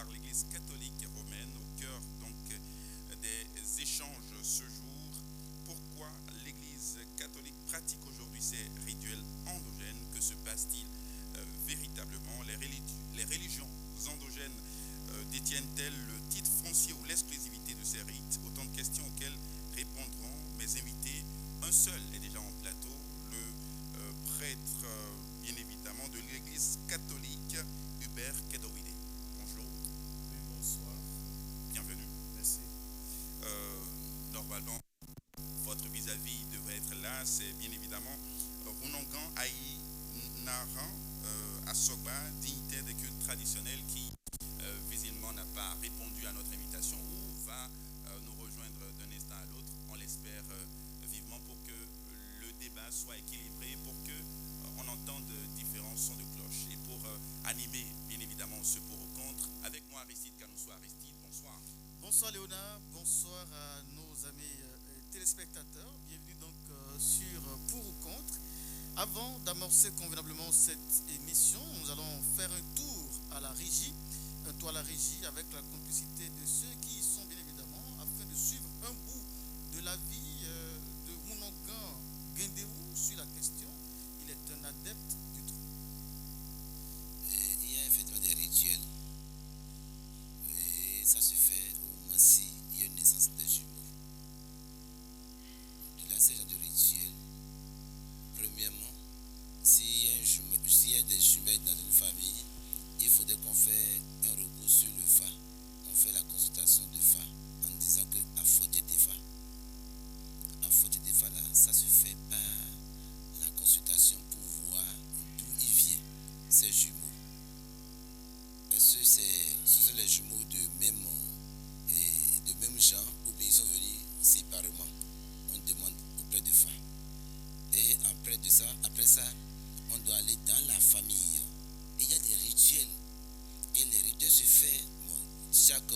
par l'Église catholique romaine au cœur donc des échanges ce jour. Pourquoi l'Église catholique pratique aujourd'hui ces rituels endogènes? Que se passe-t-il véritablement? Les religions endogènes détiennent-elles le titre foncier ou l'exclusivité de ces rites? Autant de questions auxquelles répondront mes invités. Un seul est déjà en plateau, le prêtre, bien évidemment, de l'Église catholique, Hubert Kedowide. Bonjour. Oui, bonsoir. Bienvenue. Merci. Normalement, votre vis-à-vis devrait être là. C'est bien évidemment Runongan Aïe Naran Asogba, dignitaire des cultes traditionnels, qui visiblement n'a pas répondu à notre invitation ou va nous rejoindre d'un instant à l'autre. On l'espère vivement pour que le débat soit équilibré, pour que on entende différents sons de cloche et pour animer bien évidemment ce pour ou contre. Avec moi Aristide Canoussois. Aristide, bonsoir. Bonsoir Léonard, bonsoir à nos amis téléspectateurs. Bienvenue donc sur Pour ou Contre. Avant d'amorcer convenablement cette émission, nous allons faire un tour à la régie, avec la complicité de ceux qui y sont bien évidemment, afin de suivre un bout de la vie de Mounongan Guindeou sur la question. Il est un adepte du trou. Il y a effectivement des rituels et ça se fait au moins si il y a une naissance de jumeaux. De là, ce genre de rituel, premièrement, s'il y a des jumelles dans une famille, il faudrait qu'on fait un recours sur le FA. On fait la consultation de FA en disant que à faute des FA. À faute des FA, là, ça se fait par la consultation pour voir d'où il vient, ces jumeaux. Est-ce que ce sont les jumeaux de même genre ou bien ils sont venus séparément? On demande auprès de FA. Et après ça, on doit aller dans la famille. Et il y a des rituels. Et les rituels se font, bon, chaque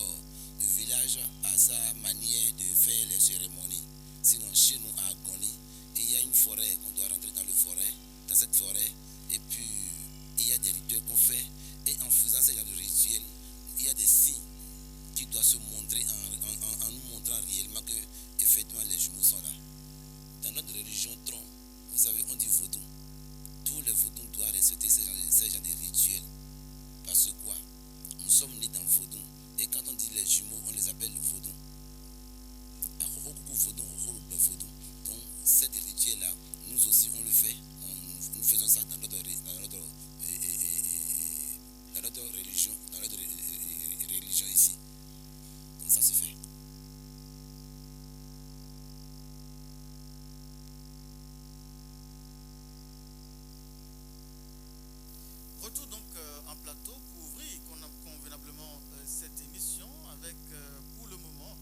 village a sa manière de faire les cérémonies. Sinon, chez nous, à Agoni, il y a une forêt, on doit rentrer dans cette forêt. Et puis, il y a des rituels qu'on fait. Et en faisant ce genre de rituels, il y a des signes qui doivent se montrer en nous montrant réellement que, effectivement, les jumeaux sont là. Dans notre religion tronc, vous savez, on dit vaudou. Tous les vaudous doivent respecter ces genre de rituels. Parce que quoi? Nous sommes nés dans vaudou. Et quand on dit les jumeaux, on les appelle vaudou. Donc, ces rituels-là, nous aussi, on le fait. Nous faisons ça dans notre religion ici. Donc, ça se fait. Retour donc en plateau pour ouvrir convenablement cette émission avec pour le moment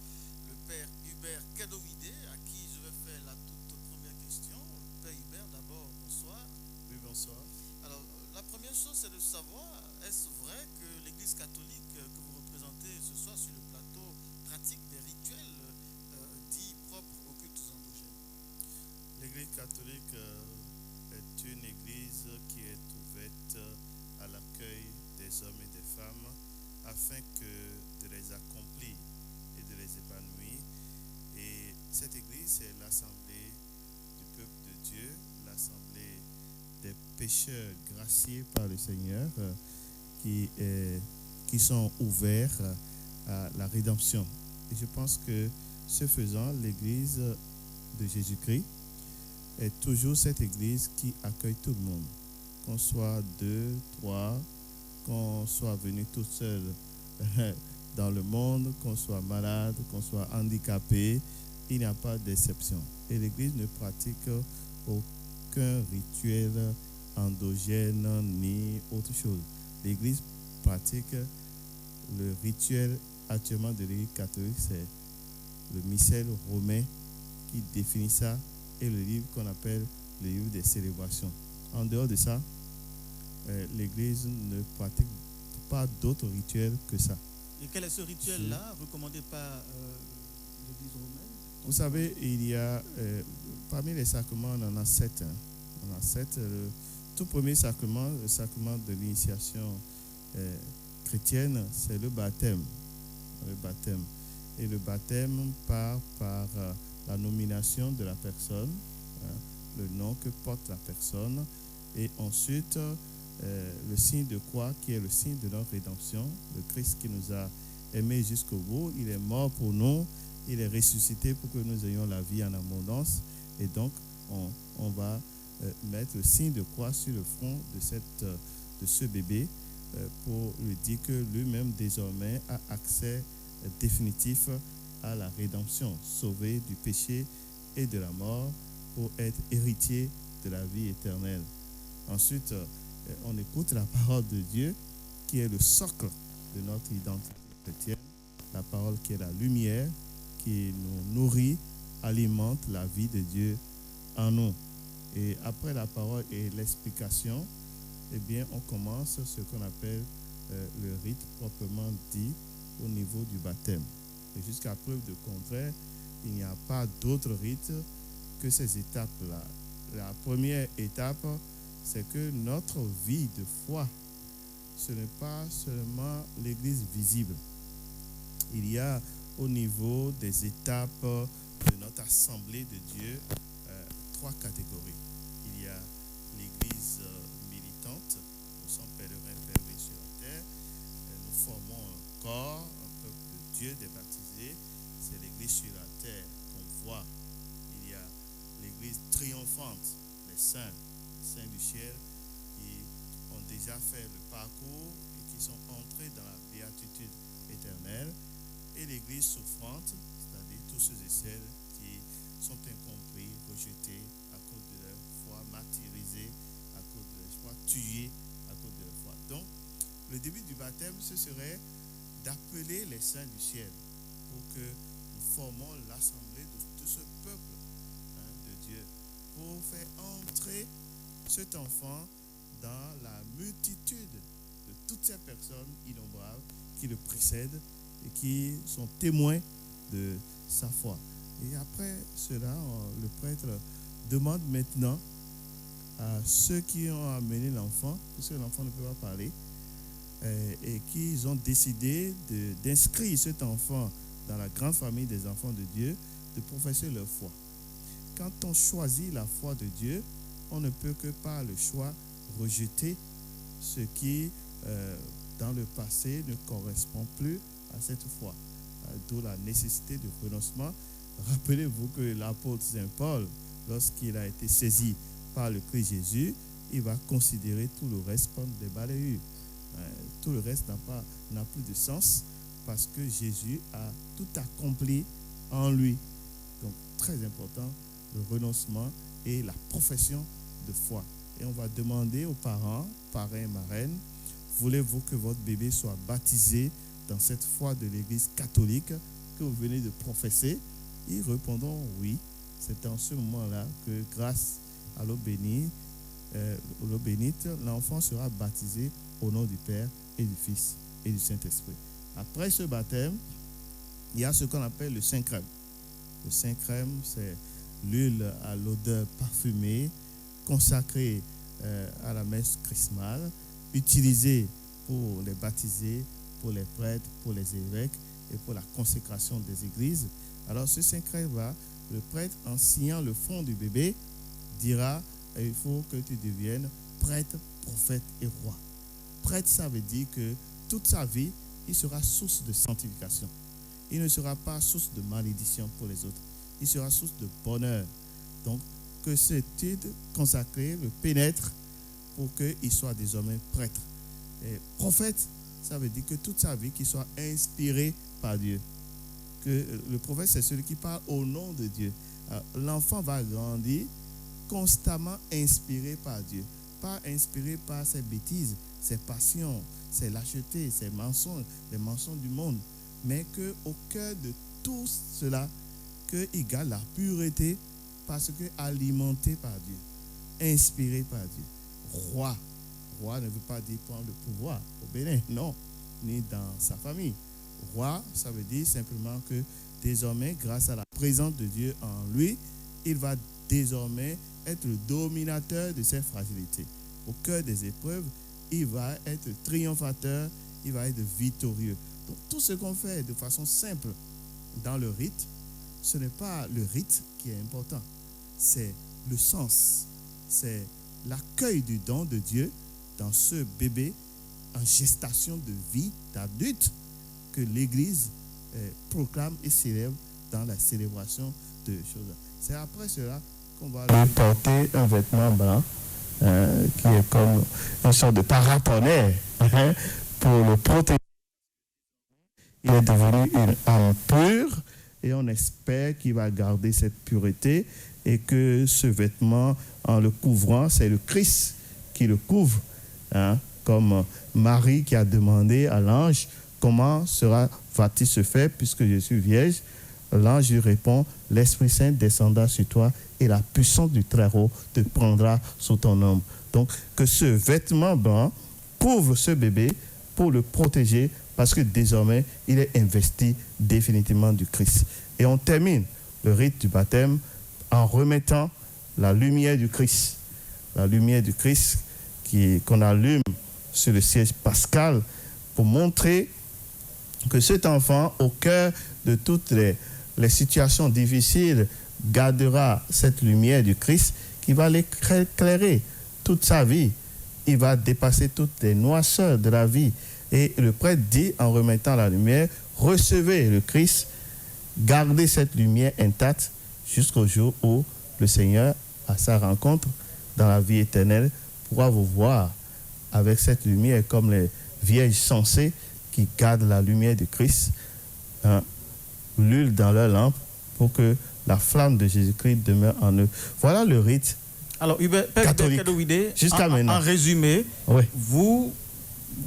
le père Hubert Kedowide à qui je vais faire la toute première question. Père Hubert, d'abord, bonsoir. Oui, bonsoir. Alors, la première chose c'est de savoir, est-ce vrai que l'Église catholique que vous représentez ce soir sur le plateau pratique des rituels dits propres aux cultes endogènes? L'Église catholique est une église qui est ouverte à l'accueil des hommes et des femmes afin de les accomplir et de les épanouir. Et cette église, c'est l'assemblée du peuple de Dieu, l'assemblée des pécheurs graciés par le Seigneur qui sont ouverts à la rédemption. Et je pense que ce faisant, l'église de Jésus-Christ est toujours cette église qui accueille tout le monde. Qu'on soit 2, 3, qu'on soit venu tout seul dans le monde, qu'on soit malade, qu'on soit handicapé, il n'y a pas d'exception. Et l'église ne pratique aucun rituel endogène ni autre chose. L'église pratique le rituel actuellement de l'église catholique, c'est le missel romain qui définit ça et le livre qu'on appelle le livre des célébrations. En dehors de ça, l'église ne pratique pas d'autres rituels que ça. Et quel est ce rituel-là recommandé par l'église romaine? Vous savez, il y a parmi les sacrements, on en a 7. On a 7. Le tout premier sacrement, le sacrement de l'initiation, chrétienne, c'est le baptême. Le baptême. Et le baptême part par la nomination de la personne, le nom que porte la personne, et ensuite le signe de croix qui est le signe de notre rédemption, le Christ qui nous a aimés jusqu'au bout. Il est mort pour nous, il est ressuscité pour que nous ayons la vie en abondance, et donc on va mettre le signe de croix sur le front de ce bébé pour lui dire que lui-même désormais a accès définitif à la rédemption, sauvé du péché et de la mort pour être héritier de la vie éternelle. Ensuite, on écoute la parole de Dieu qui est le socle de notre identité chrétienne, la parole qui est la lumière, qui nous nourrit, alimente la vie de Dieu en nous. Et après la parole et l'explication, eh bien, on commence ce qu'on appelle le rite proprement dit au niveau du baptême. Et jusqu'à preuve de contraire, il n'y a pas d'autre rite que ces étapes-là. La première étape, c'est que notre vie de foi, ce n'est pas seulement l'Église visible. Il y a au niveau des étapes de notre assemblée de Dieu 3 catégories. Il y a l'Église militante, nous sommes pèlerins pèlerins sur la terre, nous formons un corps, un peuple de Dieu débaptisé, c'est l'Église sur la terre qu'on voit. Il y a l'Église triomphante, les saints du ciel qui ont déjà fait le parcours et qui sont entrés dans la béatitude éternelle, et l'Église souffrante, c'est-à-dire tous ceux et celles qui sont incompris, rejetés à cause de leur foi, martyrisés à cause de leur foi, tués à cause de leur foi. Donc, le début du baptême, ce serait d'appeler les saints du ciel pour que nous formons l'assemblée de tout ce peuple de Dieu, pour faire entrer cet enfant dans la multitude de toutes ces personnes innombrables qui le précèdent et qui sont témoins de sa foi. Et après cela, le prêtre demande maintenant à ceux qui ont amené l'enfant, puisque l'enfant ne peut pas parler, et qui ont décidé d'inscrire cet enfant dans la grande famille des enfants de Dieu, de professer leur foi. Quand on choisit la foi de Dieu, on ne peut que par le choix rejeter ce qui, dans le passé, ne correspond plus à cette foi. D'où la nécessité du renoncement. Rappelez-vous que l'apôtre Saint Paul, lorsqu'il a été saisi par le Christ Jésus, il va considérer tout le reste comme des balayures. Tout le reste n'a plus de sens parce que Jésus a tout accompli en lui. Donc, très important, le renoncement et la profession de foi. Et on va demander aux parents, parrains et marraines, voulez-vous que votre bébé soit baptisé dans cette foi de l'Église catholique que vous venez de professer? Ils répondront oui. C'est en ce moment-là que, grâce à l'eau bénite, l'enfant sera baptisé au nom du Père et du Fils et du Saint-Esprit. Après ce baptême, il y a ce qu'on appelle le Saint-Crème. Le Saint-Crème, c'est l'huile à l'odeur parfumée, consacrée à la messe chrismale, utilisée pour les baptisés, pour les prêtres, pour les évêques et pour la consécration des églises. Alors ce Saint-Crème-là, le prêtre, en signant le front du bébé, dira: il faut que tu deviennes prêtre, prophète et roi. Prêtre, ça veut dire que toute sa vie, il sera source de sanctification. Il ne sera pas source de malédiction pour les autres. Il sera source de bonheur. Donc, que cette titre consacré le pénètre pour qu'il soit désormais prêtre. Et prophète, ça veut dire que toute sa vie, qu'il soit inspiré par Dieu. Que le prophète, c'est celui qui parle au nom de Dieu. Alors, l'enfant va grandir constamment inspiré par Dieu. Pas inspiré par ses bêtises, ses passions, ses lâchetés, ses mensonges, les mensonges du monde. Mais qu'au cœur de tout cela, qu'il garde la pureté parce que alimenté par Dieu, inspiré par Dieu. Roi. Roi ne veut pas dire prendre le pouvoir au Bénin, non, ni dans sa famille. Roi, ça veut dire simplement que désormais, grâce à la présence de Dieu en lui, il va désormais être le dominateur de ses fragilités. Au cœur des épreuves, il va être triomphateur il va être victorieux. Donc tout ce qu'on fait de façon simple dans le rite, ce n'est pas le rite qui est important, c'est le sens, c'est l'accueil du don de Dieu dans ce bébé en gestation de vie d'adulte que l'Église proclame et célèbre dans la célébration de choses. C'est après cela qu'on va lui porter un vêtement blanc qui est comme une sorte de paratonnerre pour le protéger. Il est devenu une âme pure et on espère qu'il va garder cette pureté et que ce vêtement, en le couvrant, c'est le Christ qui le couvre, comme Marie qui a demandé à l'ange comment va-t-il se faire puisque je suis vierge. L'ange lui répond, l'Esprit Saint descendra sur toi et la puissance du Très-Haut te prendra sous ton ombre. Donc que ce vêtement blanc couvre ce bébé pour le protéger parce que désormais il est investi définitivement du Christ. Et on termine le rite du baptême en remettant la lumière du Christ. La lumière du Christ qu'on allume sur le siège pascal pour montrer que cet enfant, au cœur de toutes les situations difficiles, gardera cette lumière du Christ qui va l'éclairer toute sa vie. Il va dépasser toutes les noirceurs de la vie. Et le prêtre dit, en remettant la lumière, recevez le Christ, gardez cette lumière intacte jusqu'au jour où le Seigneur, à sa rencontre dans la vie éternelle, pourra vous voir avec cette lumière comme les vierges sensées qui gardent la lumière du Christ, l'huile dans leur lampe pour que la flamme de Jésus-Christ demeure en eux. Voilà le rite. Alors, Hubert Kadowide, jusqu'à maintenant. En résumé, oui. Vous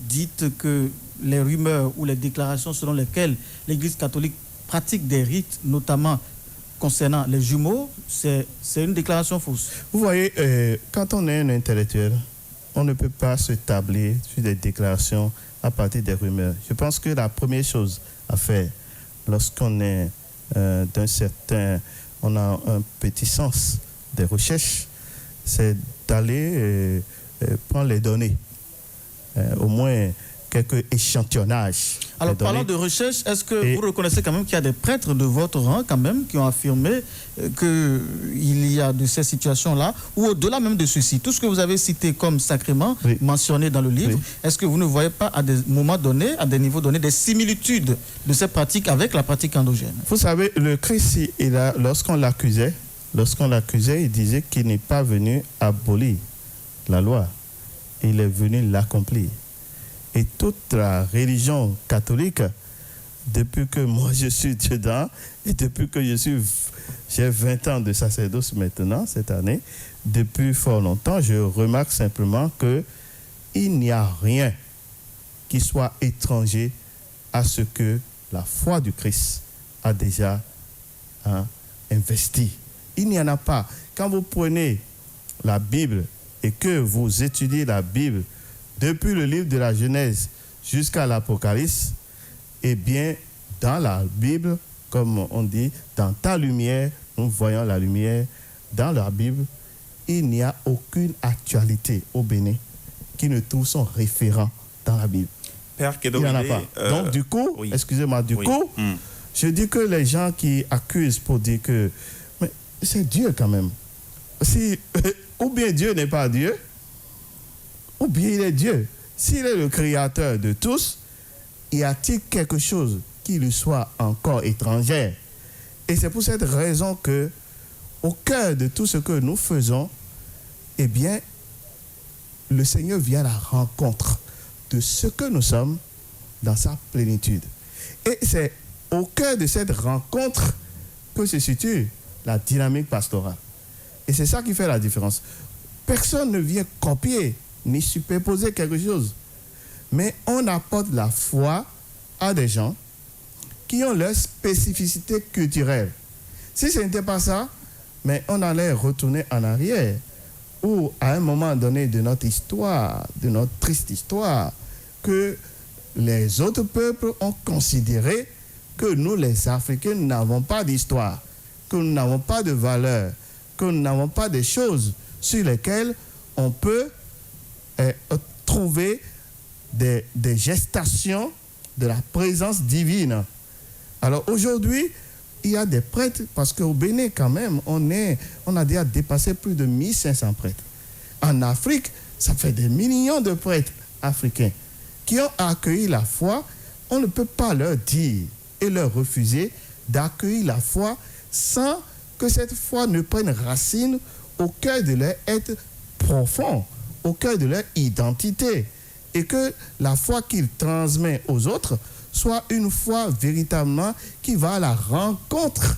dites que les rumeurs ou les déclarations selon lesquelles l'Église catholique pratique des rites, notamment concernant les jumeaux, c'est une déclaration fausse. Vous voyez, quand on est un intellectuel, on ne peut pas se tabler sur des déclarations à partir des rumeurs. Je pense que la première chose à faire, lorsqu'on est on a un petit sens des recherches, c'est d'aller prendre les données, au moins quelques échantillonnages. Alors, parlant de recherche, est-ce que vous reconnaissez quand même qu'il y a des prêtres de votre rang quand même qui ont affirmé qu'il y a de ces situations-là, ou au-delà même de ceci, tout ce que vous avez cité comme sacrement, mentionné dans le livre, est-ce que vous ne voyez pas à des moments donnés, à des niveaux donnés, des similitudes de ces pratiques avec la pratique endogène? Vous savez, le Christ, lorsqu'on l'accusait, il disait qu'il n'est pas venu abolir la loi, il est venu l'accomplir. Et toute la religion catholique, depuis que moi je suis dedans, et depuis que j'ai 20 ans de sacerdoce maintenant, cette année, depuis fort longtemps, je remarque simplement qu'il n'y a rien qui soit étranger à ce que la foi du Christ a déjà investi. Il n'y en a pas. Quand vous prenez la Bible et que vous étudiez la Bible, depuis le livre de la Genèse jusqu'à l'Apocalypse, eh bien, dans la Bible, comme on dit, dans ta lumière, nous voyons la lumière. Dans la Bible, il n'y a aucune actualité au Bénin qui ne trouve son référent dans la Bible. Père Kedowide, il n'y en a pas. Donc, du coup, excusez-moi, je dis que les gens qui accusent pour dire que mais c'est Dieu quand même. Ou bien Dieu n'est pas Dieu, ou bien il est Dieu. S'il est le créateur de tous, y a-t-il quelque chose qui lui soit encore étranger? Et c'est pour cette raison que, au cœur de tout ce que nous faisons, eh bien, le Seigneur vient à la rencontre de ce que nous sommes dans sa plénitude. Et c'est au cœur de cette rencontre que se situe la dynamique pastorale. Et c'est ça qui fait la différence. Personne ne vient copier ni superposer quelque chose. Mais on apporte la foi à des gens qui ont leur spécificité culturelle. Si ce n'était pas ça, mais on allait retourner en arrière, ou à un moment donné de notre histoire, de notre triste histoire, que les autres peuples ont considéré que nous, les Africains, n'avons pas d'histoire, que nous n'avons pas de valeur, que nous n'avons pas de choses sur lesquelles on peut trouver des gestations de la présence divine. Alors aujourd'hui, il y a des prêtres, parce qu'au Bénin quand même, on a déjà dépassé plus de 1500 prêtres. En Afrique, ça fait des millions de prêtres africains qui ont accueilli la foi. On ne peut pas leur dire et leur refuser d'accueillir la foi sans que cette foi ne prenne racine au cœur de leur être profond, au cœur de leur identité, et que la foi qu'ils transmettent aux autres soit une foi véritablement qui va à la rencontre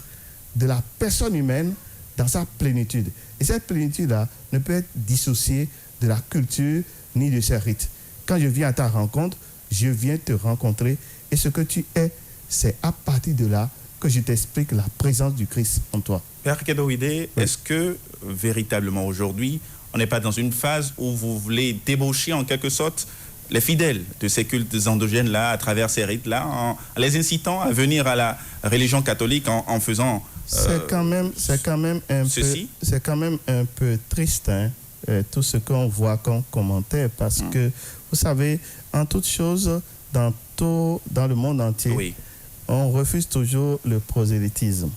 de la personne humaine dans sa plénitude. Et cette plénitude-là ne peut être dissociée de la culture ni de ses rites. Quand je viens à ta rencontre, je viens te rencontrer, et ce que tu es, c'est à partir de là que je t'explique la présence du Christ en toi. Père Kedouide, est-ce que véritablement aujourd'hui, on n'est pas dans une phase où vous voulez débaucher en quelque sorte les fidèles de ces cultes endogènes-là, à travers ces rites-là, en les incitant à venir à la religion catholique en faisant c'est quand même un peu triste, hein, tout ce qu'on voit comme commentaire, parce que, vous savez, en toute chose, dans le monde entier, oui, on refuse toujours le prosélytisme.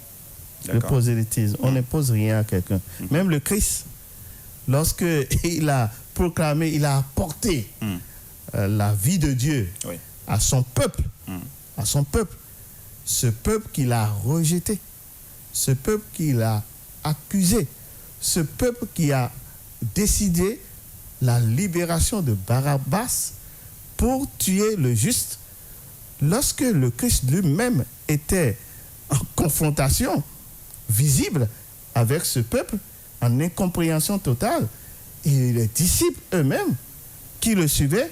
Le prosélytisme. On n'impose rien à quelqu'un. Même le Christ, lorsque il a proclamé, il a apporté la vie de Dieu à son peuple, ce peuple qu'il a rejeté, ce peuple qu'il a accusé, ce peuple qui a décidé la libération de Barabbas pour tuer le juste. Lorsque le Christ lui-même était en confrontation visible avec ce peuple, en incompréhension totale, et les disciples eux-mêmes qui le suivaient,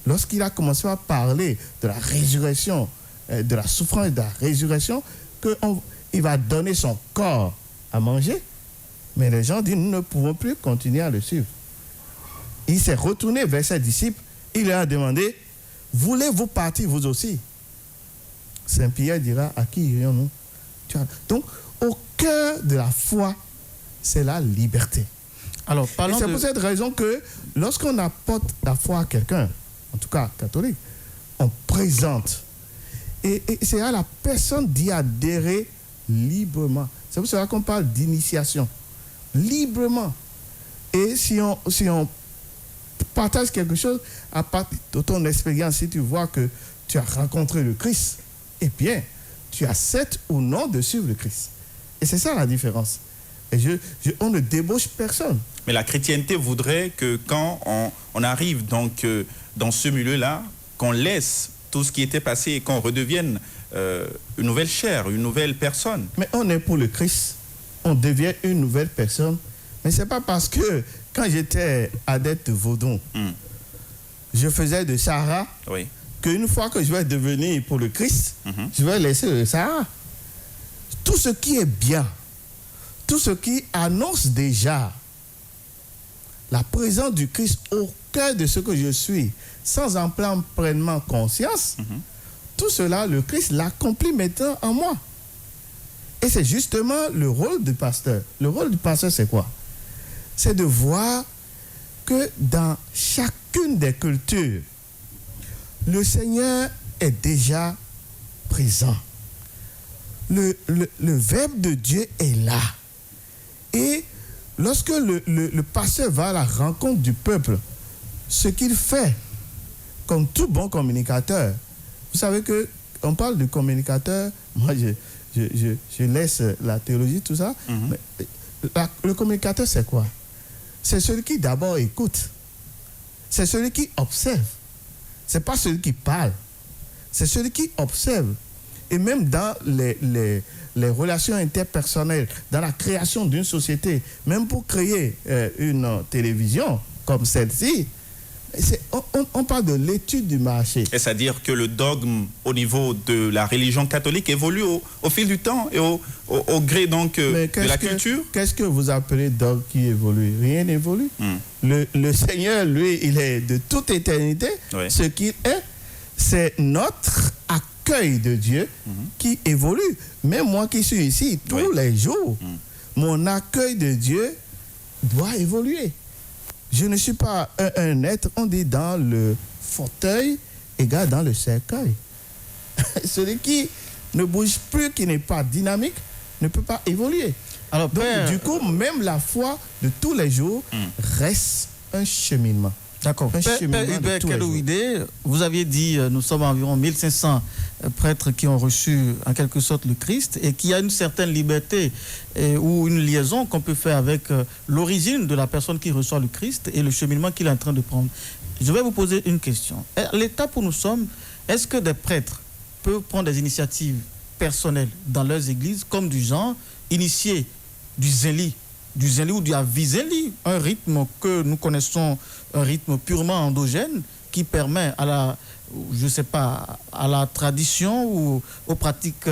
lorsqu'il a commencé à parler de la résurrection, de la souffrance et de la résurrection, qu'il va donner son corps à manger, mais les gens disent, nous ne pouvons plus continuer à le suivre. Il s'est retourné vers ses disciples, il leur a demandé, voulez-vous partir vous aussi? Saint Pierre dira, à qui irions-nous? Donc, au cœur de la foi, c'est la liberté. Alors, et c'est pour cette raison que lorsqu'on apporte la foi à quelqu'un, en tout cas catholique, on présente. Et c'est à la personne d'y adhérer librement. C'est pour cela qu'on parle d'initiation. Librement. Et si on partage quelque chose, à partir de ton expérience, si tu vois que tu as rencontré le Christ, eh bien, tu acceptes ou non de suivre le Christ. Et c'est ça la différence. Et on ne débauche personne. Mais la chrétienté voudrait que quand on arrive donc dans ce milieu-là, qu'on laisse tout ce qui était passé et qu'on redevienne une nouvelle chair, une nouvelle personne. Mais on est pour le Christ, on devient une nouvelle personne. Mais ce n'est pas parce que quand j'étais adepte de Vaudon, je faisais de Sahara, qu'une fois que je vais devenir pour le Christ, je vais laisser le Sahara. Tout ce qui est bien, tout ce qui annonce déjà la présence du Christ au cœur de ce que je suis, sans en prendre pleinement conscience, tout cela, le Christ l'accomplit maintenant en moi. Et c'est justement le rôle du pasteur. Le rôle du pasteur, c'est quoi? C'est de voir que dans chacune des cultures, le Seigneur est déjà présent. Le Verbe de Dieu est là. Et lorsque le pasteur va à la rencontre du peuple, ce qu'il fait, comme tout bon communicateur, vous savez qu'on parle de communicateur, moi je laisse la théologie, tout ça, mais le communicateur c'est quoi? C'est celui qui d'abord écoute, c'est celui qui observe, c'est pas celui qui parle, c'est celui qui observe. Et même dans les relations interpersonnelles, dans la création d'une société, même pour créer une télévision comme celle-ci, on parle de l'étude du marché. Et c'est-à-dire que le dogme au niveau de la religion catholique évolue au fil du temps et au gré donc de la culture. Qu'est-ce que vous appelez dogme qui évolue? Rien n'évolue. Le Seigneur, lui, il est de toute éternité. Ce qu'il est, c'est notre accueil de Dieu qui évolue. Même moi qui suis ici tous les jours, mon accueil de Dieu doit évoluer. Je ne suis pas un être, on dit dans le fauteuil égale dans le cercueil. Celui qui ne bouge plus, qui n'est pas dynamique, ne peut pas évoluer. Alors, Donc, Père, du coup, même la foi de tous les jours reste un cheminement. d'accord. Un Père cheminement de Hubert tous les jours. Kelouidé, vous aviez dit, nous sommes environ 1500 prêtres qui ont reçu en quelque sorte le Christ et qu'il y a une certaine liberté ou une liaison qu'on peut faire avec l'origine de la personne qui reçoit le Christ et le cheminement qu'il est en train de prendre. Je vais vous poser une question. À l'étape où nous sommes, est-ce que des prêtres peuvent prendre des initiatives personnelles dans leurs églises comme du genre initier du zéli ou du avizéli, un rythme que nous connaissons, un rythme purement endogène qui permet à la, je sais pas, à la tradition ou aux pratiques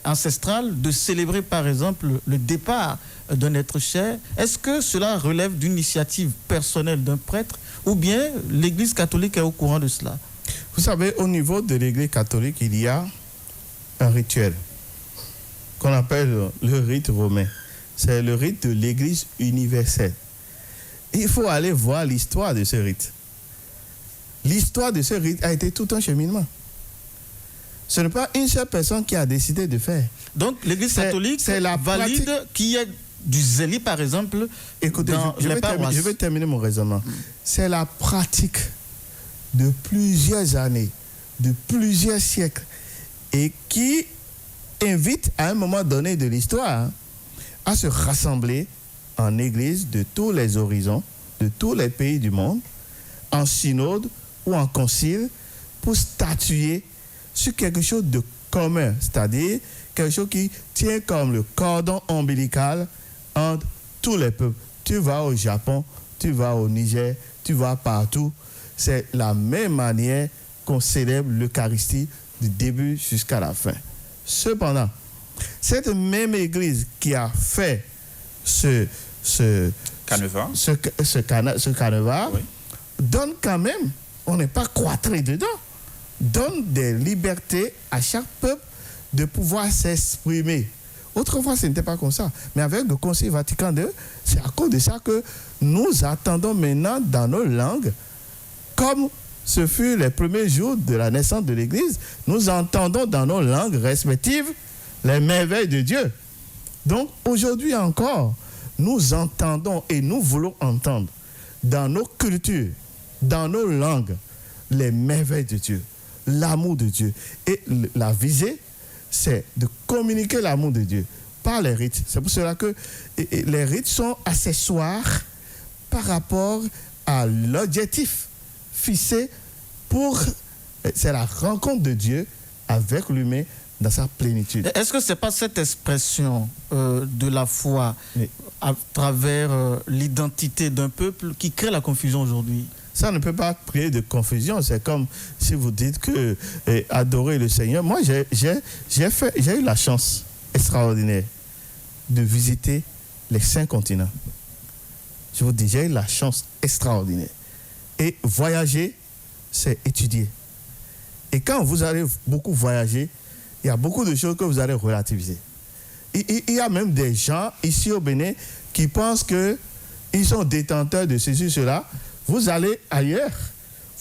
ancestrales de célébrer par exemple le départ d'un être cher. Est-ce que cela relève d'une initiative personnelle d'un prêtre ou bien l'Église catholique est au courant de cela? Vous savez, au niveau de l'Église catholique, il y a un rituel qu'on appelle le rite romain. C'est le rite de l'Église universelle. Il faut aller voir l'histoire de ce rite. L'histoire de ce rite a été tout un cheminement. Ce n'est pas une seule personne qui a décidé de faire. Donc l'Église catholique c'est la valide qu'il y ait du zéli, par exemple, Écoutez, dans je les vais paroisses. je vais terminer mon raisonnement. C'est la pratique de plusieurs années, de plusieurs siècles, et qui invite à un moment donné de l'histoire à se rassembler en église de tous les horizons, de tous les pays du monde, en synode ou en concile, pour statuer sur quelque chose de commun, c'est-à-dire quelque chose qui tient comme le cordon ombilical entre tous les peuples. Tu vas au Japon, tu vas au Niger, tu vas partout. C'est la même manière qu'on célèbre l'Eucharistie du début jusqu'à la fin. Cependant, cette même église qui a fait ce canevas Oui. donne quand même, on n'est pas cloîtré dedans, donne des libertés à chaque peuple de pouvoir s'exprimer. Autrefois, ce n'était pas comme ça. Mais avec le Concile Vatican II, c'est à cause de ça que nous attendons maintenant dans nos langues, comme ce fut les premiers jours de la naissance de l'Église, nous entendons dans nos langues respectives les merveilles de Dieu. Donc aujourd'hui encore, nous entendons et nous voulons entendre dans nos cultures, dans nos langues, les merveilles de Dieu, l'amour de Dieu. Et la visée, c'est de communiquer l'amour de Dieu par les rites. C'est pour cela que les rites sont accessoires par rapport à l'objectif fixé pour... C'est la rencontre de Dieu avec l'humain dans sa plénitude. Est-ce que ce n'est pas cette expression de la foi Oui. à travers l'identité d'un peuple qui crée la confusion aujourd'hui? Ça ne peut pas créer de confusion. C'est comme si vous dites que adorer le Seigneur. Moi, j'ai eu la chance extraordinaire de visiter les 5 continents. Je vous dis, j'ai eu la chance extraordinaire. Et voyager, c'est étudier. Et quand vous allez beaucoup voyager, il y a beaucoup de choses que vous allez relativiser. Il y a même des gens ici au Bénin qui pensent qu'ils sont détenteurs de ceci, cela. Vous allez ailleurs,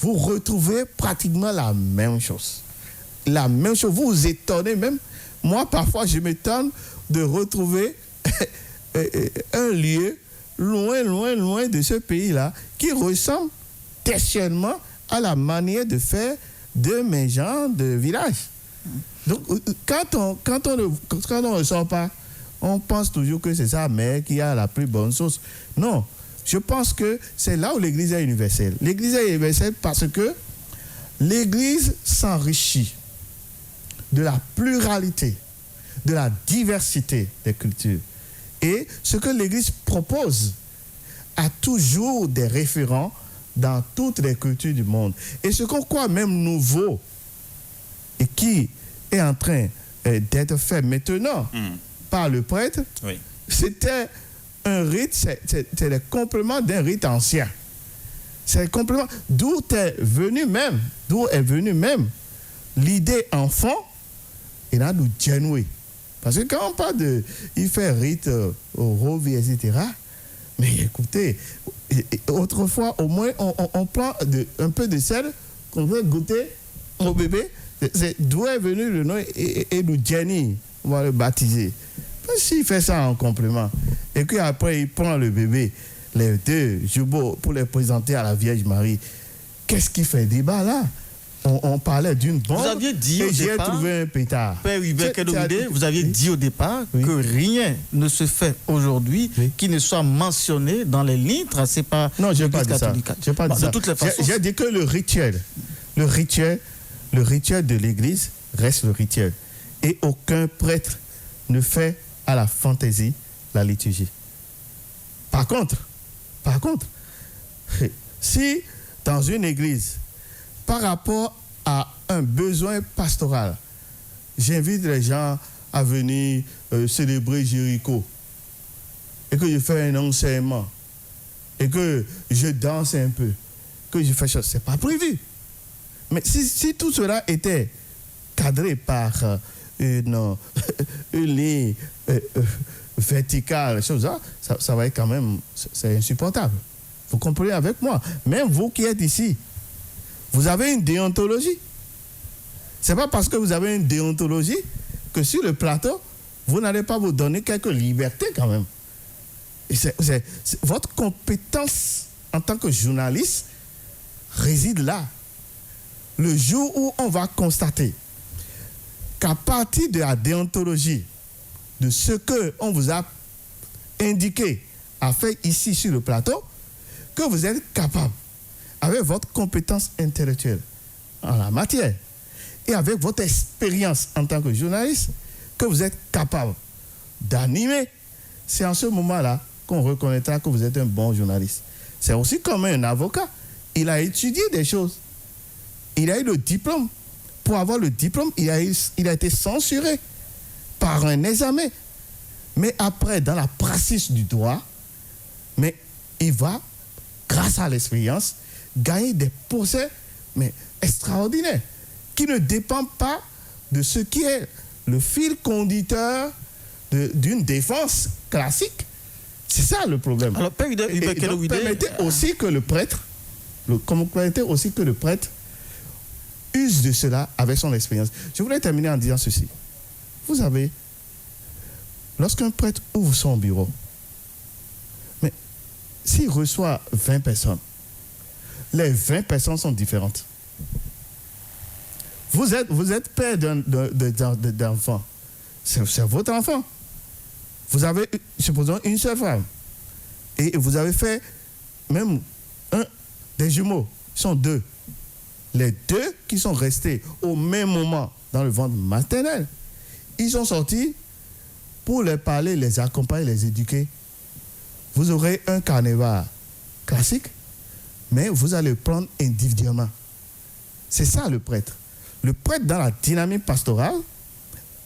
vous retrouvez pratiquement la même chose. La même chose, vous vous étonnez même. Moi, parfois, je m'étonne de retrouver un lieu loin, loin, loin de ce pays-là qui ressemble textuellement à la manière de faire de mes gens de village. Donc, quand on ne sort pas, on pense toujours que c'est sa mère qui a la plus bonne sauce. Non. Je pense que c'est là où l'Église est universelle. L'Église est universelle parce que l'Église s'enrichit de la pluralité, de la diversité des cultures. Et ce que l'Église propose a toujours des référents dans toutes les cultures du monde. Et ce qu'on croit même nouveau et qui est en train d'être fait maintenant par le prêtre, Oui. c'était un rite, c'est le complément d'un rite ancien. C'est le complément d'où est venu même l'idée enfant et là nous genouer. Parce que quand on parle de il fait rite au Rovi, etc., mais écoutez, autrefois, au moins, on prend un peu de sel qu'on veut goûter au bébé. C'est d'où est venu le nom et nous Jenny, on va le baptiser. S'il fait ça en complément, et qu'après il prend le bébé, les deux jumeaux, pour les présenter à la Vierge Marie, qu'est-ce qui fait débat là? On parlait d'une bombe. Vous aviez dit au j'ai départ, trouvé un pétard. Père Hubert Kedomide, vous aviez dit au départ que rien ne se fait aujourd'hui qui ne soit mentionné dans les lignes tracées par non, je n'ai pas dit ça. De toutes les façons, j'ai dit que le rituel de l'Église reste le rituel. Et aucun prêtre ne fait à la fantaisie la liturgie. Par contre, si dans une église, par rapport à un besoin pastoral, j'invite les gens à venir célébrer Jéricho et que je fais un enseignement et que je danse un peu, que je fais chose, c'est pas prévu. Mais si tout cela était cadré par une ligne verticale, ça va être quand même, c'est insupportable. Vous comprenez avec moi? Même vous qui êtes ici, vous avez une déontologie. C'est pas parce que vous avez une déontologie que sur le plateau, vous n'allez pas vous donner quelques libertés quand même. Et votre compétence en tant que journaliste réside là. Le jour où on va constater qu'à partir de la déontologie, de ce qu'on vous a indiqué à faire ici sur le plateau, que vous êtes capable, avec votre compétence intellectuelle en la matière et avec votre expérience en tant que journaliste, que vous êtes capable d'animer, c'est en ce moment-là qu'on reconnaîtra que vous êtes un bon journaliste. C'est aussi comme un avocat. Il a étudié des choses. Il a eu le diplôme. Pour avoir le diplôme, il a été censuré par un examen. Mais après, dans la pratique du droit, mais il va, grâce à l'expérience, gagner des procès mais extraordinaires, qui ne dépendent pas de ce qui est le fil conducteur d'une défense classique. C'est ça le problème. Alors, permettez aussi que le prêtre use de cela avec son expérience. Je voulais terminer en disant ceci. Vous savez, lorsqu'un prêtre ouvre son bureau, mais s'il reçoit 20 personnes, les 20 personnes sont différentes. Vous êtes père d'enfant. C'est votre enfant. Vous avez, supposons, une seule femme. Et vous avez fait même des jumeaux. Ils sont deux. Les deux qui sont restés au même moment dans le ventre maternel, ils sont sortis pour les parler, les accompagner, les éduquer. Vous aurez un carnaval classique, mais vous allez le prendre individuellement. C'est ça le prêtre. Le prêtre, dans la dynamique pastorale,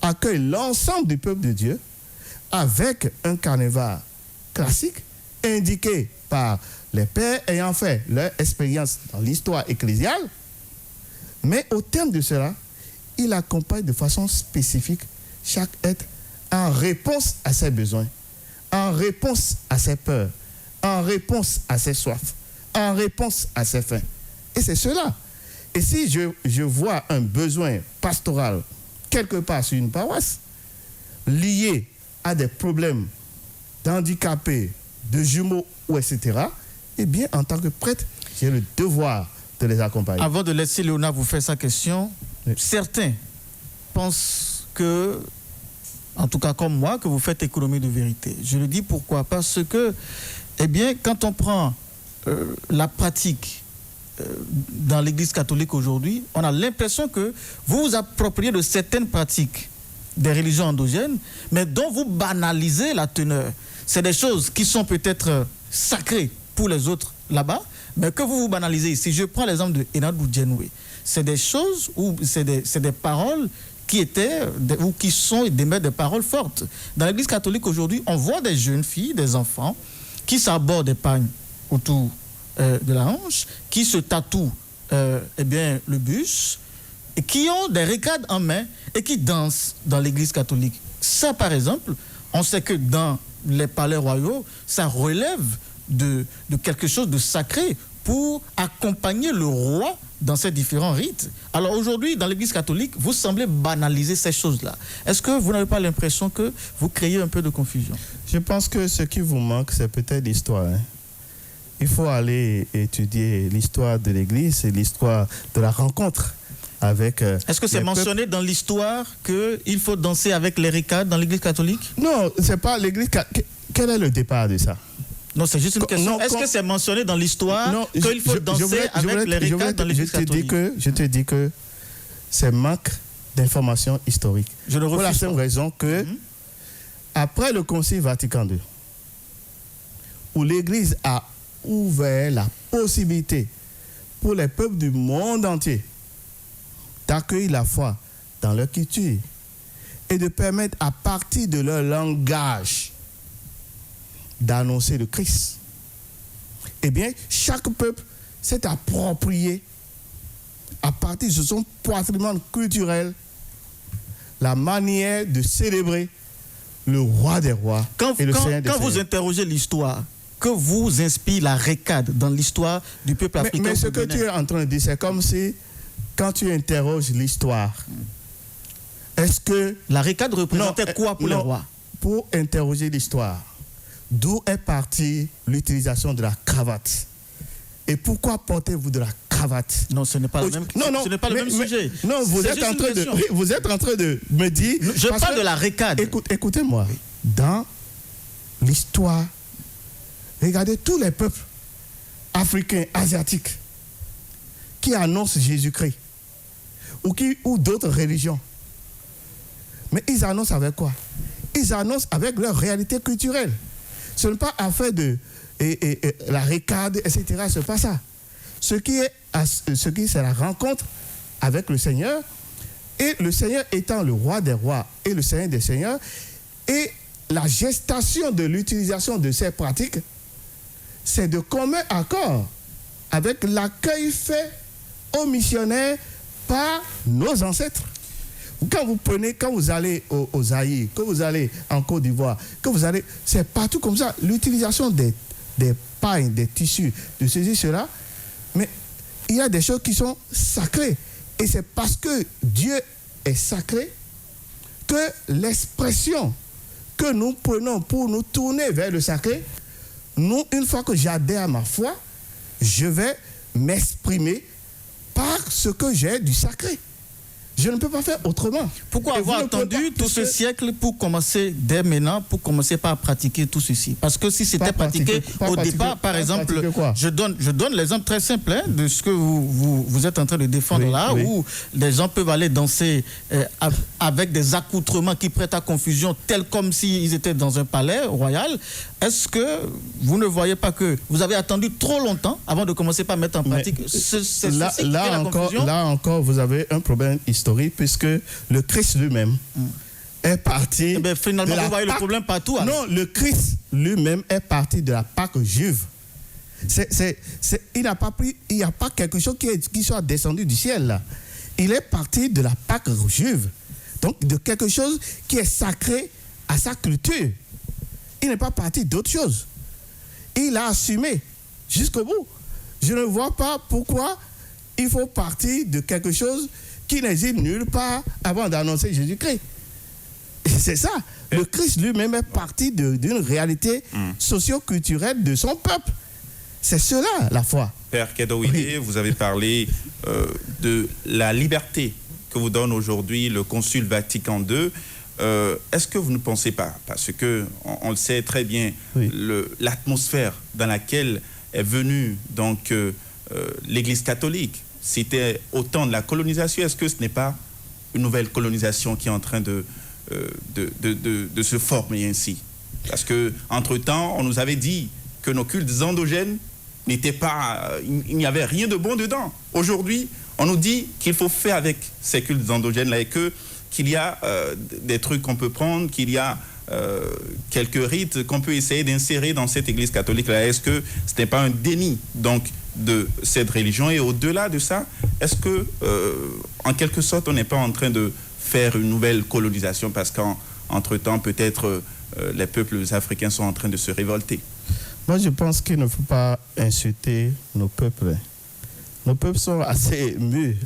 accueille l'ensemble du peuple de Dieu avec un carnaval classique indiqué par les pères ayant fait leur expérience dans l'histoire ecclésiale. Mais au terme de cela, il accompagne de façon spécifique chaque être en réponse à ses besoins, en réponse à ses peurs, en réponse à ses soifs, en réponse à ses faim. Et c'est cela. Et si je vois un besoin pastoral quelque part sur une paroisse, lié à des problèmes d'handicapés, de jumeaux, ou etc., eh bien, en tant que prêtre, j'ai le devoir de les accompagner. Avant de laisser Léonard vous faire sa question, oui. Certains pensent que, en tout cas comme moi, que vous faites économie de vérité. Je le dis pourquoi? Parce que, eh bien, quand on prend la pratique dans l'Église catholique aujourd'hui, on a l'impression que vous vous appropriez de certaines pratiques des religions endogènes, mais dont vous banalisez la teneur. C'est des choses qui sont peut-être sacrées pour les autres là-bas, mais que vous banalisez ici. Je prends l'exemple de Enadou Djenoué. C'est des choses où c'est des paroles qui étaient ou qui sont des paroles fortes. Dans l'Église catholique aujourd'hui, on voit des jeunes filles, des enfants qui s'abordent des pagnes autour de la hanche, qui se tatouent eh bien, le bus, et qui ont des récades en main et qui dansent dans l'Église catholique. Ça, par exemple, on sait que dans les palais royaux, ça relève de quelque chose de sacré pour accompagner le roi dans ces différents rites. Alors aujourd'hui, dans l'Église catholique, vous semblez banaliser ces choses-là. Est-ce que vous n'avez pas l'impression que vous créez un peu de confusion? Je pense que ce qui vous manque, c'est peut-être l'histoire. Il faut aller étudier l'histoire de l'Église et l'histoire de la rencontre avec... Est-ce que c'est mentionné dans l'histoire qu'il faut danser avec les ricades dans l'Église catholique? Non, c'est pas l'Église catholique. Quel est le départ de ça? Non, c'est juste une question. Est-ce que c'est mentionné dans l'histoire qu'il faut danser avec les ricades dans l'Église catholique? Je te dis que c'est manque d'informations historiques. Je le refuse. Pour la simple raison que, après le Concile Vatican II, où l'Église a ouvert la possibilité pour les peuples du monde entier d'accueillir la foi dans leur culture et de permettre à partir de leur langage d'annoncer le Christ, eh bien, chaque peuple s'est approprié à partir de son patrimoine culturel la manière de célébrer le roi des rois et le Seigneur des seigneurs. Quand vous interrogez l'histoire, que vous inspire la récade dans l'histoire du peuple africain? Mais ce que tu es en train de dire, c'est comme si, quand tu interroges l'histoire, est-ce que... La récade représentait quoi pour les rois? Pour interroger l'histoire, d'où est partie l'utilisation de la cravate? Et pourquoi portez-vous de la cravate? Non, ce n'est pas le même, ce n'est pas le même sujet. Non, vous êtes en train de me dire... Je parle de la récade. Écoutez-moi. Dans l'histoire, regardez tous les peuples africains, asiatiques, qui annoncent Jésus-Christ, ou d'autres religions. Mais ils annoncent avec quoi? Ils annoncent avec leur réalité culturelle. Ce n'est pas affaire de la récade, etc. Ce n'est pas ça. Ce qui c'est la rencontre avec le Seigneur, et le Seigneur étant le roi des rois et le Seigneur des seigneurs, et la gestation de l'utilisation de ces pratiques, c'est de commun accord avec l'accueil fait aux missionnaires par nos ancêtres. Quand vous allez au Zaïre, que vous allez en Côte d'Ivoire, c'est partout comme ça. L'utilisation des pailles, des tissus, de ceci, cela, mais il y a des choses qui sont sacrées. Et c'est parce que Dieu est sacré que l'expression que nous prenons pour nous tourner vers le sacré, une fois que j'adhère à ma foi, je vais m'exprimer par ce que j'ai du sacré. Je ne peux pas faire autrement. Pourquoi avoir attendu tout ce siècle pour commencer dès maintenant, pour commencer par pratiquer tout ceci? Parce que si c'était pratiqué au départ, par exemple, je donne l'exemple très simple de ce que vous êtes en train de défendre là, où les gens peuvent aller danser avec des accoutrements qui prêtent à confusion, tels comme s'ils étaient dans un palais royal. Est-ce que vous ne voyez pas que vous avez attendu trop longtemps avant de commencer par mettre en pratique Là encore, vous avez un problème historique, puisque le Christ lui-même est parti... finalement, vous voyez le problème partout. Non, le Christ lui-même est parti de la Pâque juive. Il n'y a pas quelque chose qui soit descendu du ciel, là. Il est parti de la Pâque juive. Donc, de quelque chose qui est sacré à sa culture. Il n'est pas parti d'autre chose. Il a assumé jusqu'au bout. Je ne vois pas pourquoi il faut partir de quelque chose qui n'existe nulle part avant d'annoncer Jésus-Christ. C'est ça. Le Christ lui-même est parti d'une réalité socio-culturelle de son peuple. C'est cela, la foi. Père Kedoide, vous avez parlé de la liberté que vous donne aujourd'hui le Concile Vatican II. Est-ce que vous ne pensez pas, parce que on le sait très bien, l'atmosphère dans laquelle est venue donc l'Église catholique, c'était au temps de la colonisation. Est-ce que ce n'est pas une nouvelle colonisation qui est en train de se former ainsi? Parce que entre-temps, on nous avait dit que nos cultes endogènes n'étaient pas, il n'y avait rien de bon dedans. Aujourd'hui, on nous dit qu'il faut faire avec ces cultes endogènes-là et qu'il y a des trucs qu'on peut prendre, qu'il y a quelques rites qu'on peut essayer d'insérer dans cette Église catholique-là. Est-ce que ce n'est pas un déni donc de cette religion? Et au-delà de ça, est-ce que, en quelque sorte, on n'est pas en train de faire une nouvelle colonisation parce qu'entre-temps, peut-être, les peuples africains sont en train de se révolter? Moi, je pense qu'il ne faut pas insulter nos peuples. Nos peuples sont assez mûrs.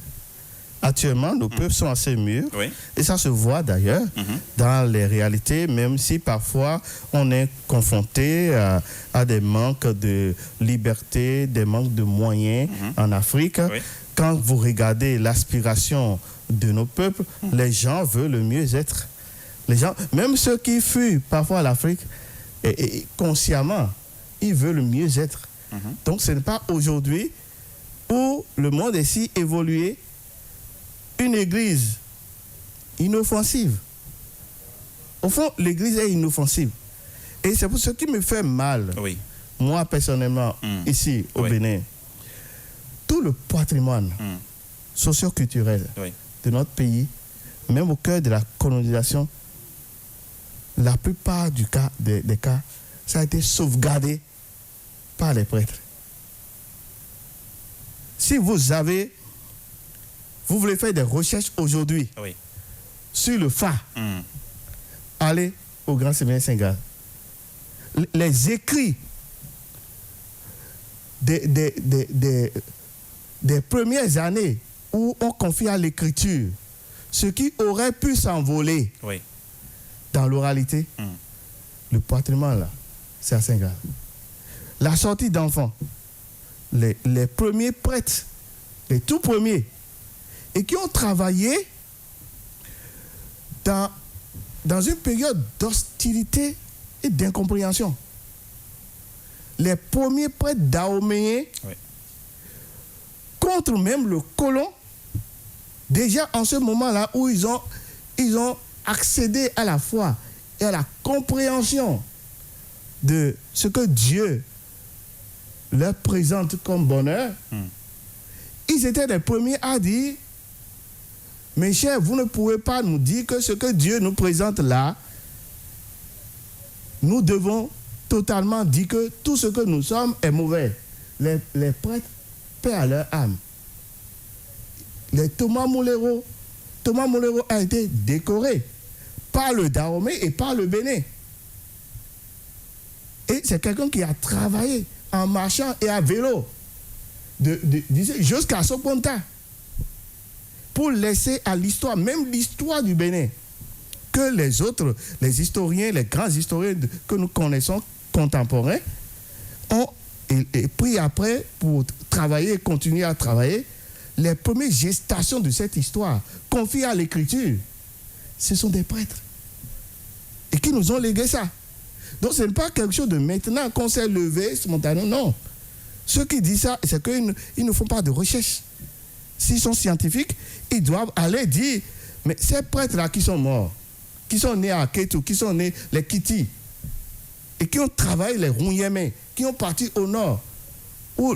Actuellement, nos peuples sont assez mûrs. Oui. Et ça se voit d'ailleurs dans les réalités, même si parfois on est confronté à des manques de liberté, des manques de moyens en Afrique. Oui. Quand vous regardez l'aspiration de nos peuples, les gens veulent le mieux-être. Les gens, même ceux qui fuient parfois l'Afrique, et consciemment, ils veulent le mieux-être. Donc ce n'est pas aujourd'hui où le monde est si évolué, une église inoffensive. Au fond, l'église est inoffensive. Et c'est pour ce qui me fait mal, Oui. moi personnellement, ici au Oui. Bénin, tout le patrimoine socio-culturel Oui. de notre pays, même au cœur de la colonisation, la plupart des cas, ça a été sauvegardé par les prêtres. Si vous voulez faire des recherches aujourd'hui Oui. sur le phare, allez au Grand Séminaire Saint-Gall. Les écrits des premières années où on confie à l'écriture ce qui aurait pu s'envoler Oui. dans l'oralité, le patrimoine là, c'est à Saint-Gall. La sortie d'enfants, les premiers prêtres, les tout premiers, et qui ont travaillé dans une période d'hostilité et d'incompréhension. Les premiers prêtres dahoméens contre même le colon, déjà en ce moment-là où ils ont accédé à la foi et à la compréhension de ce que Dieu leur présente comme bonheur, ils étaient les premiers à dire: mes chers, vous ne pouvez pas nous dire que ce que Dieu nous présente là, nous devons totalement dire que tout ce que nous sommes est mauvais. Les prêtres paient à leur âme. Thomas Mulero a été décoré par le Dahomey et par le Bénin. Et c'est quelqu'un qui a travaillé en marchant et à vélo jusqu'à Soponta pour laisser à l'histoire, même l'histoire du Bénin, que les historiens, les grands historiens que nous connaissons contemporains, ont pris après pour travailler et continuer à travailler. Les premières gestations de cette histoire confiées à l'écriture, ce sont des prêtres et qui nous ont légué ça. Donc ce n'est pas quelque chose de maintenant qu'on s'est levé spontanément, non. Ceux qui disent ça, c'est qu'ils ne font pas de recherche. S'ils sont scientifiques, ils doivent aller dire: mais ces prêtres-là qui sont morts, qui sont nés à Kétou, qui sont nés les Kiti, et qui ont travaillé les Rounyémé, qui ont parti au nord, où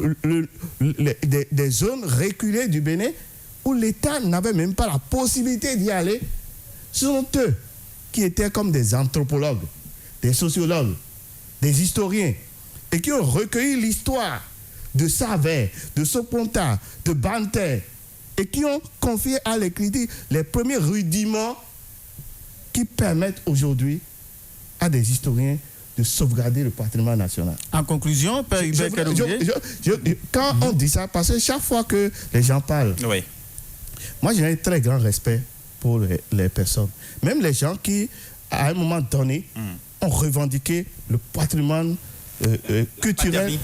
des zones reculées du Bénin, où l'État n'avait même pas la possibilité d'y aller, ce sont eux qui étaient comme des anthropologues, des sociologues, des historiens, et qui ont recueilli l'histoire de Savère, de Soponta, de Banter, et qui ont confié à l'écriture les premiers rudiments qui permettent aujourd'hui à des historiens de sauvegarder le patrimoine national. En conclusion, Père Hubert Kadoubié, quand on dit ça, parce que chaque fois que les gens parlent, moi j'ai un très grand respect pour les personnes. Même les gens qui, à un moment donné, ont revendiqué le patrimoine culturel.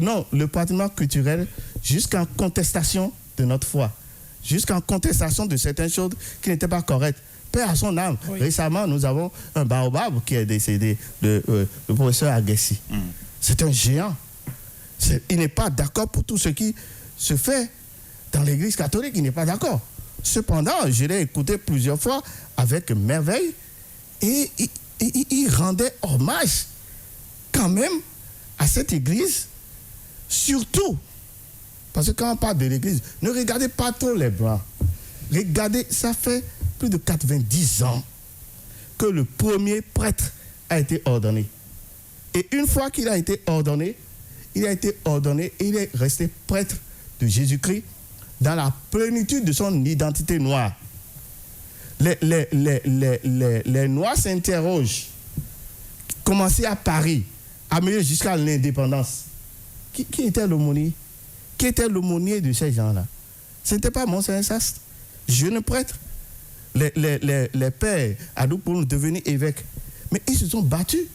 Non, le patrimoine culturel jusqu'en contestation de notre foi, jusqu'en contestation de certaines choses qui n'étaient pas correctes. Paix à son âme. Récemment, nous avons un baobab qui est décédé, le professeur Aguessi. C'est un géant. Il n'est pas d'accord pour tout ce qui se fait dans l'église catholique. Il n'est pas d'accord. Cependant, je l'ai écouté plusieurs fois avec merveille et il rendait hommage quand même à cette église. Surtout, parce que quand on parle de l'église, ne regardez pas trop les blancs. Regardez, ça fait plus de 90 ans que le premier prêtre a été ordonné. Et une fois qu'il a été ordonné, il est resté prêtre de Jésus-Christ dans la plénitude de son identité noire. Les Noirs s'interrogent, commencés à Paris, amené jusqu'à l'indépendance. Qui était l'aumônier? Qui était l'aumônier de ces gens-là? Ce n'était pas Monseigneur Sastre, jeune prêtre. Les pères à nous pour nous devenir évêques. Mais ils se sont battus.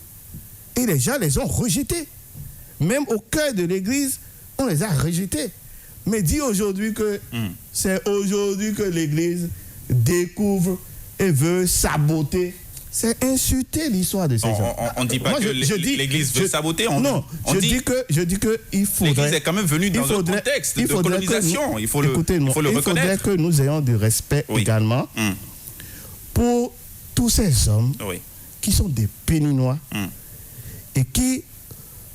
Et les gens les ont rejetés. Même au cœur de l'église, on les a rejetés. Mais dit aujourd'hui que c'est aujourd'hui que l'église découvre et veut saboter. C'est insulter l'histoire de ces gens. On ne dit pas que l'église veut saboter. Je dis que il faudrait. L'église est quand même venue dans un contexte de colonisation. Il faut le reconnaître. Il faudrait que nous ayons du respect également pour tous ces hommes qui sont des Béninois et qui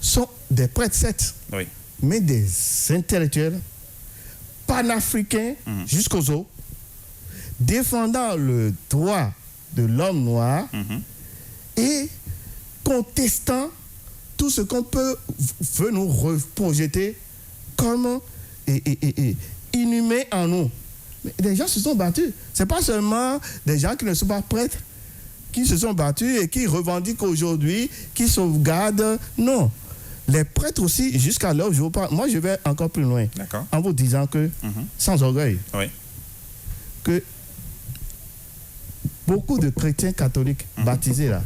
sont des prêtres, certes, mais des intellectuels panafricains jusqu'aux os, défendant le droit de l'homme noir et contestant tout ce qu'on veut nous reprojeter comme inhumain en nous. Mais les gens se sont battus. Ce n'est pas seulement des gens qui ne sont pas prêtres qui se sont battus et qui revendiquent aujourd'hui, qui sauvegardent. Non. Les prêtres aussi, jusqu'à l'heure où je vous parle, moi je vais encore plus loin en vous disant que, sans orgueil, que beaucoup de chrétiens catholiques baptisés là,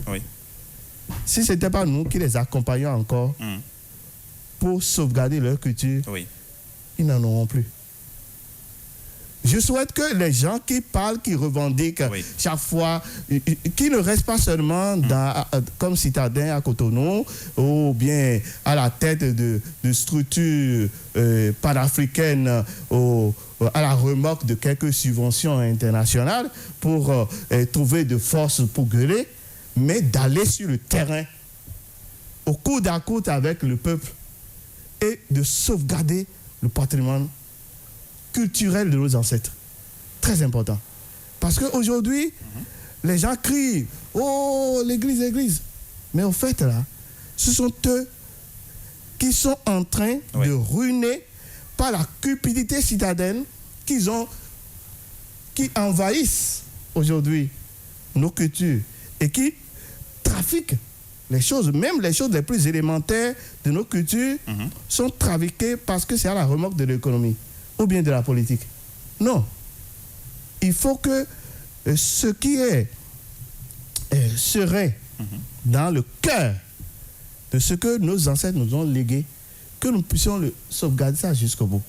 si ce n'était pas nous qui les accompagnions encore pour sauvegarder leur culture, ils n'en auront plus. Je souhaite que les gens qui parlent, qui revendiquent chaque fois, qui ne restent pas seulement comme citadins à Cotonou ou bien à la tête de structures panafricaines à la remorque de quelques subventions internationales pour trouver de force pour gueuler, mais d'aller sur le terrain au coude à coude avec le peuple et de sauvegarder le patrimoine culturel de nos ancêtres. Très important. Parce qu'aujourd'hui, les gens crient « Oh, l'église, l'église !» Mais au fait, là, ce sont eux qui sont en train de ruiner par la cupidité citadine qui envahissent aujourd'hui nos cultures et qui trafiquent les choses, même les choses les plus élémentaires de nos cultures sont trafiquées parce que c'est à la remorque de l'économie ou bien de la politique. Non. Il faut que ce qui serait dans le cœur de ce que nos ancêtres nous ont légué, que nous puissions le sauvegarder ça jusqu'au bout.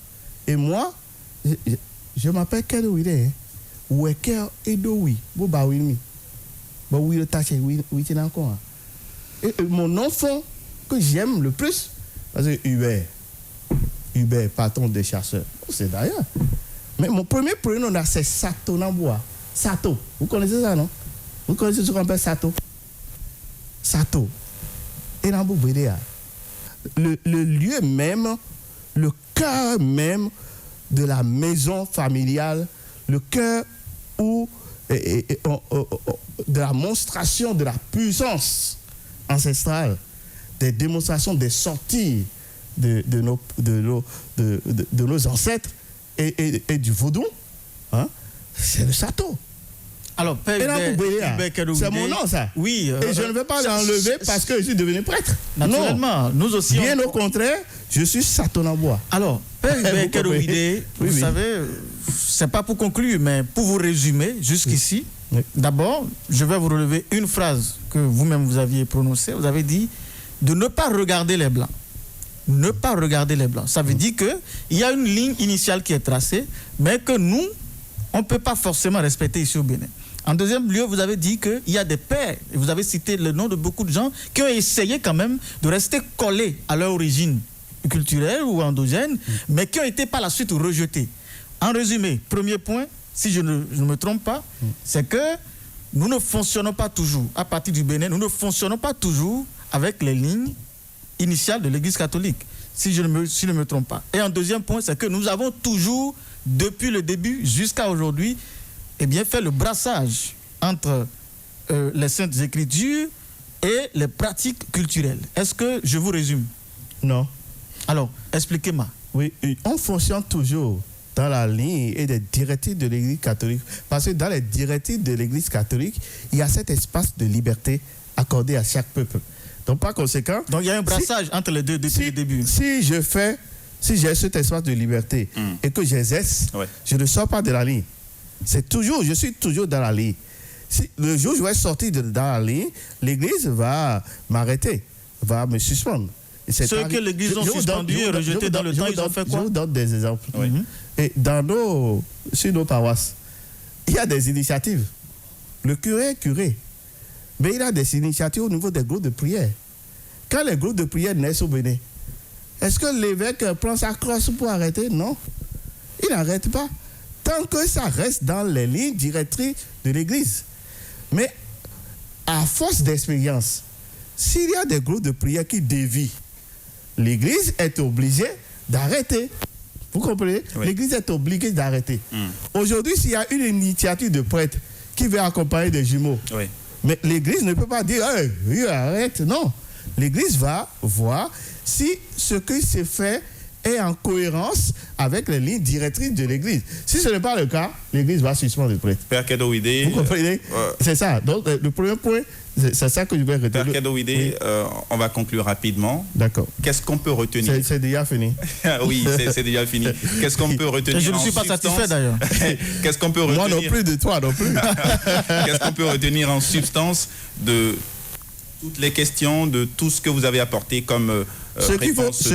Et moi, je m'appelle Kedouide. Weker Edoui. Bobawimi. Bobawimi taché witina encore. Et mon enfant que j'aime le plus, c'est Hubert, patron des chasseurs. C'est d'ailleurs. Mais mon premier prénom là, c'est Sato Namboa. Sato. Vous connaissez ça, non? Vous connaissez ce qu'on appelle Sato? Sato. Et Nambo Bédéa. Le lieu même, le cœur même de la maison familiale, le cœur où de la monstration de la puissance ancestrale, des démonstrations, des sorties de nos ancêtres et du vaudou, hein, c'est le Sato. Alors, Père c'est mon nom, ça. Oui. Et je ne vais pas l'enlever parce que je suis devenu prêtre. Naturellement, non. Nous aussi. Bien au contraire, je suis Sato Namboa. Alors, Père Kedouide, vous savez, c'est pas pour conclure, mais pour vous résumer jusqu'ici, d'abord, je vais vous relever une phrase que vous-même vous aviez prononcée. Vous avez dit de ne pas regarder les Blancs. Ne pas regarder les Blancs. Ça veut dire qu'il y a une ligne initiale qui est tracée, mais que nous, on ne peut pas forcément respecter ici au Bénin. En deuxième lieu, vous avez dit qu'il y a des pères, et vous avez cité le nom de beaucoup de gens qui ont essayé quand même de rester collés à leur origine culturelle ou endogène, mais qui ont été par la suite rejetés. En résumé, premier point, si je ne me trompe pas, c'est que nous ne fonctionnons pas toujours, à partir du Bénin, nous ne fonctionnons pas toujours avec les lignes initiales de l'Église catholique, si je ne me trompe pas. Et en deuxième point, c'est que nous avons toujours, depuis le début jusqu'à aujourd'hui, fait le brassage entre les Saintes Écritures et les pratiques culturelles. Est-ce que je vous résume? Non. Alors, expliquez-moi. Oui, on fonctionne toujours dans la ligne et des directives de l'Église catholique. Parce que dans les directives de l'Église catholique, il y a cet espace de liberté accordé à chaque peuple. Donc, par conséquent... Donc, il y a un brassage entre les deux depuis le début. Si j'ai cet espace de liberté et que j'exerce, je ne sors pas de la ligne. Je suis toujours dans la ligne. Si le jour où je vais sortir dans la ligne, l'Église va m'arrêter, va me suspendre. Ceux que l'Église ont suspendus et rejetés dans le temps, ils ont fait quoi? Je vous donne des exemples. Et sur nos paroisses, il y a des initiatives. Le curé est curé, mais il y a des initiatives au niveau des groupes de prière. Quand les groupes de prière naissent au Bénin, est-ce que l'évêque prend sa crosse pour arrêter? Non, il n'arrête pas. Tant que ça reste dans les lignes directrices de l'Église. Mais à force d'expérience, s'il y a des groupes de prière qui dévient, l'Église est obligée d'arrêter. Vous comprenez? L'Église est obligée d'arrêter. Aujourd'hui, s'il y a une initiative de prêtre qui veut accompagner des jumeaux, mais l'Église ne peut pas dire hey, arrête. Non. L'Église va voir si ce qui se fait est en cohérence avec les lignes directrices de l'Église. Si ce n'est pas le cas, l'Église va suspendre le prêtre. Père Kedowide. Vous comprenez? C'est ça. Donc, le premier point, c'est ça que je vais retenir. Père Kedowide, on va conclure rapidement. D'accord. Qu'est-ce qu'on peut retenir? C'est déjà fini. Oui, c'est déjà fini. Qu'est-ce qu'on peut retenir? Je ne suis pas satisfait d'ailleurs. Qu'est-ce qu'on peut retenir? Moi non plus, de toi non plus. Qu'est-ce qu'on peut retenir en substance de toutes les questions, de tout ce que vous avez apporté comme ce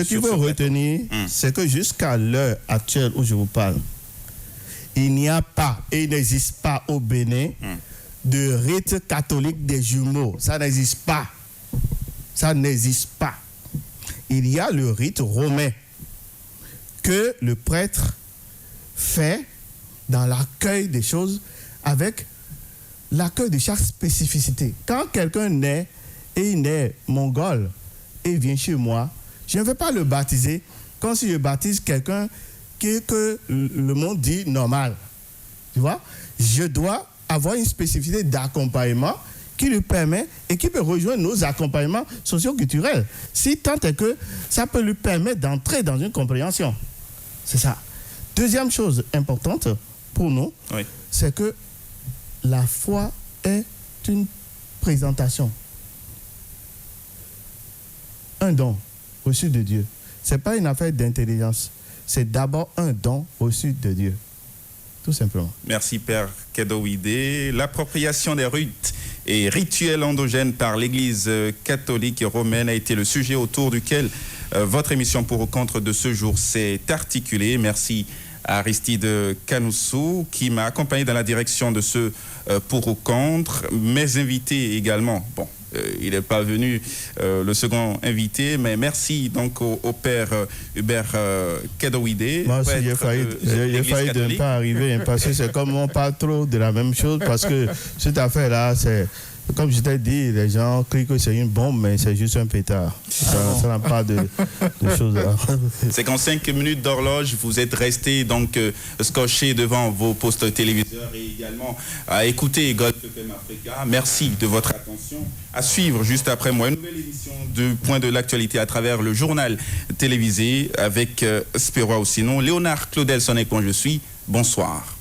qu'il faut retenir, c'est que jusqu'à l'heure actuelle où je vous parle, il n'y a pas et il n'existe pas au Bénin de rite catholique des jumeaux. Ça n'existe pas. Ça n'existe pas. Il y a le rite romain que le prêtre fait dans l'accueil des choses avec l'accueil de chaque spécificité. Quand quelqu'un naît et il naît mongol et vient chez moi, je ne vais pas le baptiser comme si je baptise quelqu'un que le monde dit normal. Tu vois? Je dois avoir une spécificité d'accompagnement qui lui permet et qui peut rejoindre nos accompagnements socio-culturels. Si tant est que ça peut lui permettre d'entrer dans une compréhension. C'est ça. Deuxième chose importante pour nous, c'est que la foi est une présentation. Un don reçu de Dieu. Ce n'est pas une affaire d'intelligence. C'est d'abord un don reçu de Dieu. Tout simplement. Merci Père Kedowide. L'appropriation des rites et rituels endogènes par l'Église catholique et romaine a été le sujet autour duquel votre émission Pour ou Contre de ce jour s'est articulée. Merci à Aristide Kanoussou qui m'a accompagné dans la direction de ce Pour ou Contre. Mes invités également. Bon. Il n'est pas venu le second invité, mais merci donc au père Hubert Kedowide. Moi aussi, j'ai failli de ne pas arriver, parce que c'est comme on parle trop de la même chose, parce que cette affaire-là, c'est, comme je t'ai dit, les gens crient que c'est une bombe, mais c'est juste un pétard. Ça n'a pas de choses là. C'est qu'en 5 minutes d'horloge, vous êtes resté donc scotché devant vos postes téléviseurs et également à écouter Golf FM Africa. Merci de votre attention. À suivre juste après moi une nouvelle édition du Point de l'actualité à travers le journal télévisé avec Spérois ou sinon Léonard Claudel Sonnet quand je suis. Bonsoir.